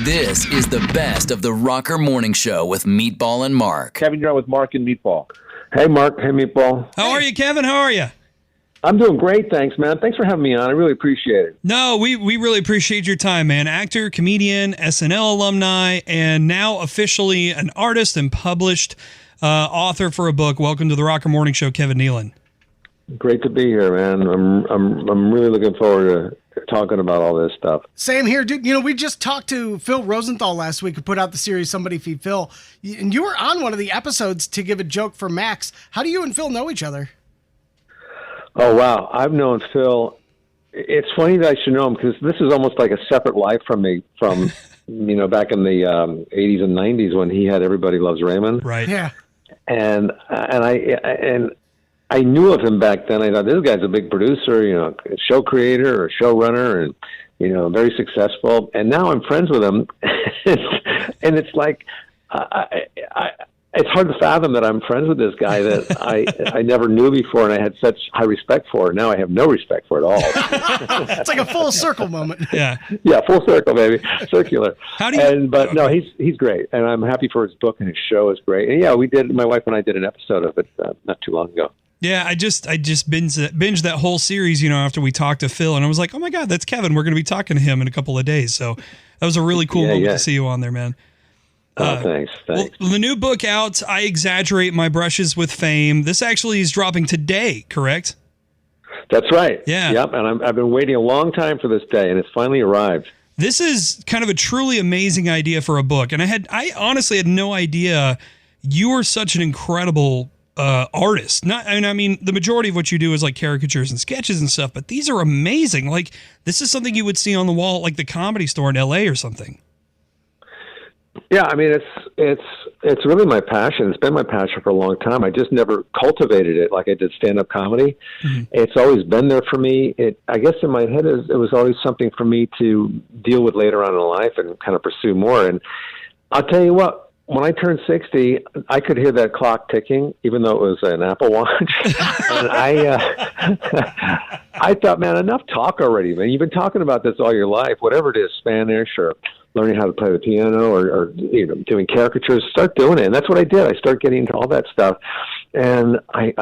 This is the best of the Rocker Morning Show with Meatball and Mark. Kevin, you're on with Mark and Meatball. Hey, Mark. Hey, Meatball. How are you, Kevin? How are you? I'm doing great, thanks, man. Thanks for having me on. I really appreciate it. No, we really appreciate your time, man. Actor, comedian, SNL alumni, and now officially an artist and published author for a book. Welcome to the Rocker Morning Show, Kevin Nealon. Great to be here, man. I'm really looking forward to talking about all this stuff. Same here, dude. You know, we just talked to Phil Rosenthal last week, who put out the series Somebody Feed Phil, and you were on one of the episodes to give a joke for Max. How do you and Phil know each other? Oh, wow. I've known Phil. It's funny that I should know him because this is almost like a separate life from me from, back in the 80s and 90s when he had Everybody Loves Raymond. Right. Yeah. And I knew of him back then. I thought, this guy's a big producer, a show creator or showrunner and, very successful. And now I'm friends with him. And it's like, it's hard to fathom that I'm friends with this guy that I never knew before and I had such high respect for. Now I have no respect for it at all. It's like a full circle moment. Yeah. Yeah, full circle, baby. Circular. How do you? No, he's great, and I'm happy for his book, and his show is great. And yeah, my wife and I did an episode of it not too long ago. Yeah, I just binged that whole series, after we talked to Phil, and I was like, oh my God, that's Kevin. We're going to be talking to him in a couple of days. So that was a really cool moment to see you on there, man. Thanks. Well, the new book out, I Exaggerate My Brushes with Fame. This actually is dropping today, correct? That's right. Yeah. Yep, and I've been waiting a long time for this day, and it's finally arrived. This is kind of a truly amazing idea for a book, and I honestly had no idea you are such an incredible artist. I mean, the majority of what you do is like caricatures and sketches and stuff, but these are amazing. Like, this is something you would see on the wall at like the Comedy Store in LA or something. Yeah, I mean, it's really my passion. It's been my passion for a long time. I just never cultivated it like I did stand-up comedy. Mm-hmm. It's always been there for me. I guess in my head, it was always something for me to deal with later on in life and kind of pursue more. And I'll tell you what, when I turned 60, I could hear that clock ticking, even though it was an Apple Watch. And I thought, man, enough talk already, man. You've been talking about this all your life, whatever it is, Spanish or learning how to play the piano or doing caricatures, start doing it. And that's what I did. I started getting into all that stuff. And I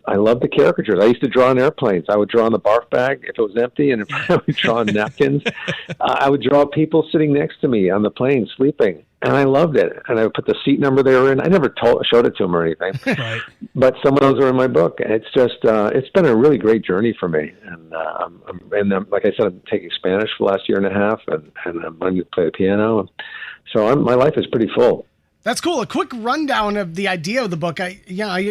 love the caricatures. I used to draw on airplanes. I would draw on the barf bag if it was empty, and I would draw on napkins. I would draw people sitting next to me on the plane sleeping. And I loved it. And I would put the seat number they were in. I never showed it to them or anything. Right. But some of those are in my book. And it's just, it's been a really great journey for me. And like I said, I'm taking Spanish for the last year and a half, and I'm learning to play the piano. So my life is pretty full. That's cool. A quick rundown of the idea of the book. I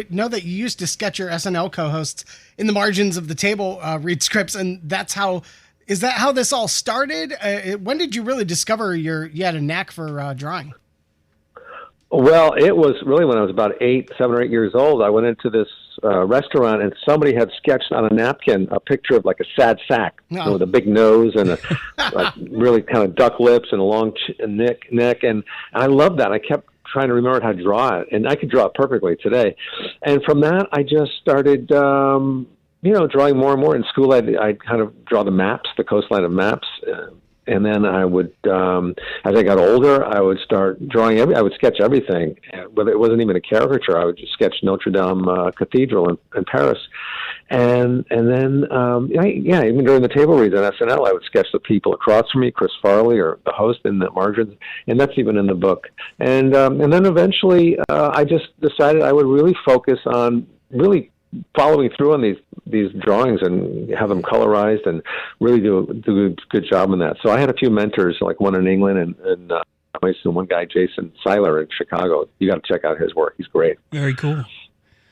know that you used to sketch your SNL co-hosts in the margins of the table, read scripts, and is that how this all started? When did you really discover you had a knack for drawing? Well, it was really when I was about 7 or 8 years old. I went into this restaurant, and somebody had sketched on a napkin a picture of like a sad sack with a big nose and like really kind of duck lips and a long neck. And I loved that. I kept trying to remember how to draw it, and I could draw it perfectly today. And from that, I just started, drawing more and more. In school, I'd kind of draw the maps, the coastline of maps. And then I would, as I got older, I would start drawing. I would sketch everything, but it wasn't even a caricature. I would just sketch Notre Dame Cathedral in Paris, and then even during the table reads on SNL, I would sketch the people across from me, Chris Farley or the host in the margins, and that's even in the book. And then eventually, I just decided I would really focus on really following through on these drawings and have them colorized and really do a good job on that. So I had a few mentors, like one in England and one guy, Jason Seiler in Chicago. You got to check out his work. He's great. Very cool.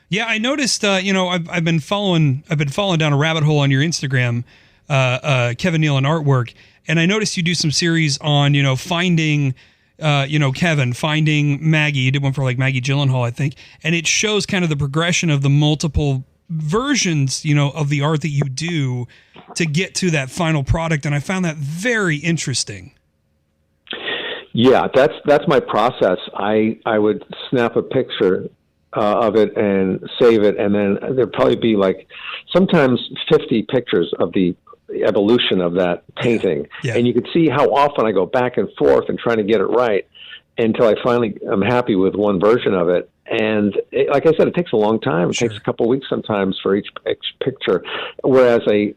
Yeah, I noticed. I've been following down a rabbit hole on your Instagram, Kevin Nealon artwork, and I noticed you do some series on finding. Kevin finding Maggie. You did one for like Maggie Gyllenhaal, I think, and it shows kind of the progression of the multiple versions, of the art that you do to get to that final product. And I found that very interesting. Yeah, that's my process. I would snap a picture of it and save it, and then there'd probably be like sometimes 50 pictures of the evolution of that painting. Yeah. And you could see how often I go back and forth and trying to get it right until I finally am happy with one version of it. And like I said, it takes a long time. It takes a couple of weeks sometimes for each picture. Whereas a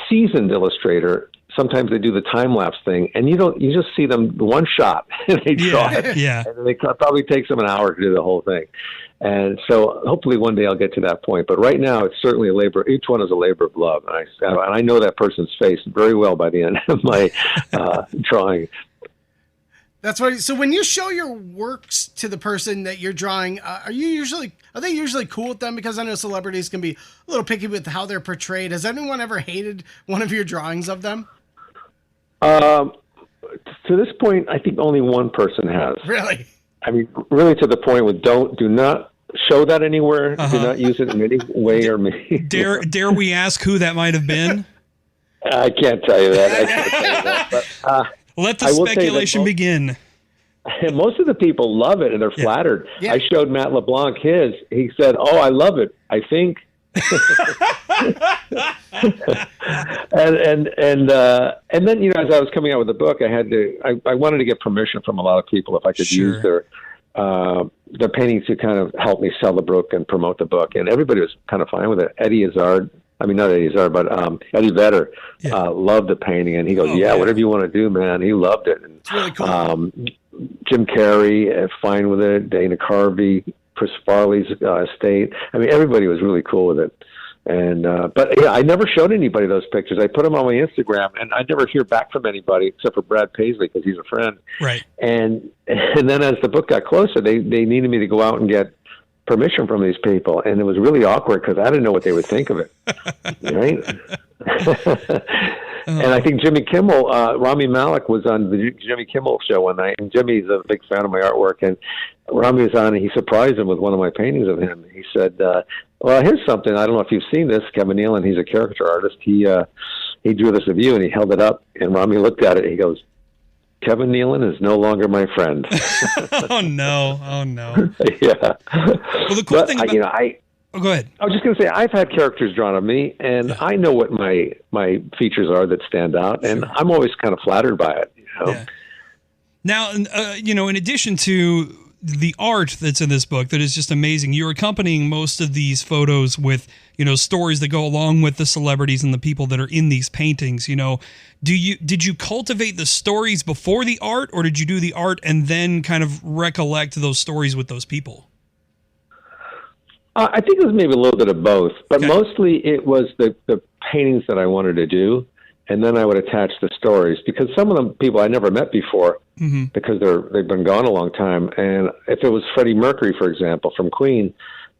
seasoned illustrator, sometimes they do the time-lapse thing, and you just see them one shot, and they draw it. Yeah. And then it probably takes them an hour to do the whole thing. And so hopefully one day I'll get to that point. But right now, it's certainly a labor. Each one is a labor of love. And I know that person's face very well by the end of my drawing. That's right. So when you show your works to the person that you're drawing, are they usually cool with them? Because I know celebrities can be a little picky with how they're portrayed. Has anyone ever hated one of your drawings of them? To this point, I think only one person has. Really? I mean, really to the point with do not show that anywhere. Do not use it in any way or me. Dare we ask who that might have been? I can't tell you that. But, let the speculation begin. Most of the people love it and they're flattered. Yeah. I showed Matt LeBlanc his. He said, "Oh, I love it. I think." and then as I was coming out with the book, I wanted to get permission from a lot of people if I could use their paintings to kind of help me sell the book and promote the book, and everybody was kind of fine with it. Eddie Vedder loved the painting, and he goes, whatever you want to do, man. He loved it. And, it's really cool. Jim Carrey, fine with it. Dana Carvey, Chris Farley's estate. I mean, everybody was really cool with it. And but I never showed anybody those pictures. I put them on my Instagram, and I never hear back from anybody except for Brad Paisley because he's a friend. Right. And then as the book got closer, they needed me to go out and get permission from these people, and it was really awkward because I didn't know what they would think of it. Right. And I think Jimmy Kimmel, Rami Malek was on the Jimmy Kimmel show one night, and Jimmy's a big fan of my artwork, and Rami was on, and he surprised him with one of my paintings of him. He said, well, here's something. I don't know if you've seen this. Kevin Nealon, he's a caricature artist. He drew this of you, and he held it up, and Rami looked at it, and he goes, "Kevin Nealon is no longer my friend." Oh, no. Yeah. Well, the cool thing about... go ahead. I was just going to say, I've had characters drawn of me, and I know what my features are that stand out, and I'm always kind of flattered by it. Yeah. Now, in addition to the art that's in this book that is just amazing, you're accompanying most of these photos with, stories that go along with the celebrities and the people that are in these paintings. Did you cultivate the stories before the art, or did you do the art and then kind of recollect those stories with those people? I think it was maybe a little bit of both, but mostly it was the paintings that I wanted to do, and then I would attach the stories, because some of them people I never met before, because they've been gone a long time. And if it was Freddie Mercury, for example, from Queen,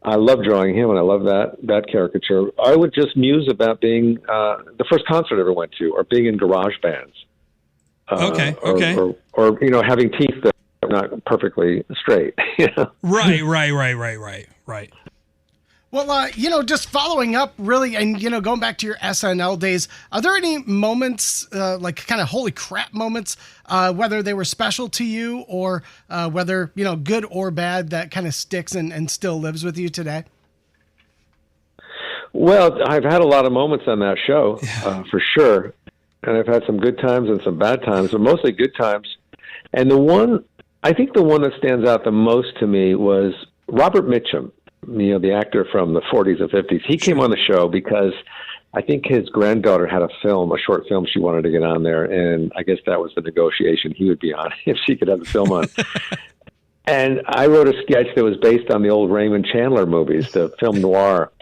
I love drawing him, and I love that caricature. I would just muse about being the first concert I ever went to, or being in garage bands. Or having teeth that are not perfectly straight. Right. Well, just following up really, and, going back to your SNL days, are there any moments, like kind of holy crap moments, whether they were special to you or whether, good or bad, that kind of sticks and still lives with you today? Well, I've had a lot of moments on that show, for sure. And I've had some good times and some bad times, but mostly good times. And I think the one that stands out the most to me was Robert Mitchum. The actor from the 40s and 50s. He came on the show because I think his granddaughter had a short film she wanted to get on there, and I guess that was the negotiation he would be on if she could have the film on. And I wrote a sketch that was based on the old Raymond Chandler movies, the film noir,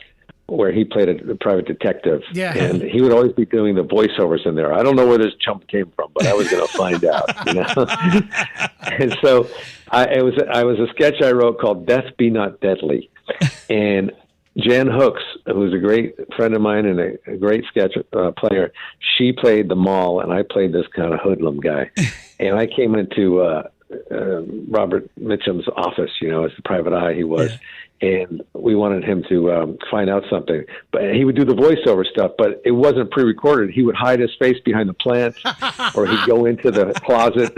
where he played a private detective. Yeah. And he would always be doing the voiceovers in there. I don't know where this chump came from, but I was going to find out. And so it was a sketch I wrote called "Death Be Not Deadly." And Jan Hooks, who's a great friend of mine and a great sketch player, she played the mall, and I played this kind of hoodlum guy. And I came into Robert Mitchum's office, as the private eye he was. Yeah. and we wanted him to find out something. But he would do the voiceover stuff, but it wasn't pre-recorded. He would hide his face behind the plant, or he'd go into the closet.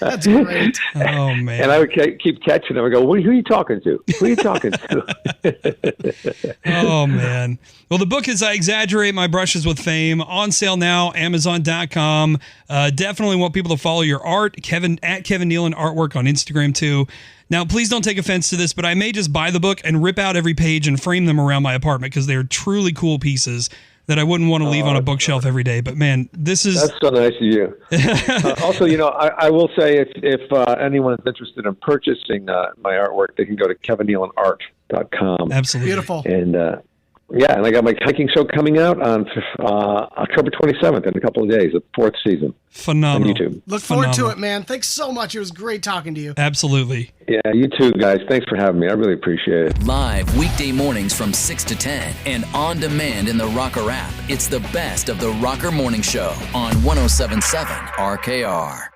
That's great. Oh man! And I would keep catching him. I go, who are you talking to? Who are you talking to? Oh man! Well, the book is "I Exaggerate My Brushes with Fame," on sale now, Amazon.com. Definitely want people to follow your art, Kevin Nealon Artwork on Instagram too. Now, please don't take offense to this, but I may just buy the book and rip out every page and frame them around my apartment because they're truly cool pieces that I wouldn't want to leave on a bookshelf every day. But man, that's so nice of you. Also, I will say if anyone's interested in purchasing my artwork, they can go to kevinnealonart.com. Absolutely. Beautiful. And and I got my hiking show coming out on October 27th in a couple of days, the 4th season. Phenomenal. On YouTube. Look forward to it, man. Thanks so much. It was great talking to you. Absolutely. Yeah, you too, guys. Thanks for having me. I really appreciate it. Live weekday mornings from 6 to 10 and on demand in the Rocker app. It's the best of the Rocker Morning Show on 107.7 RKR.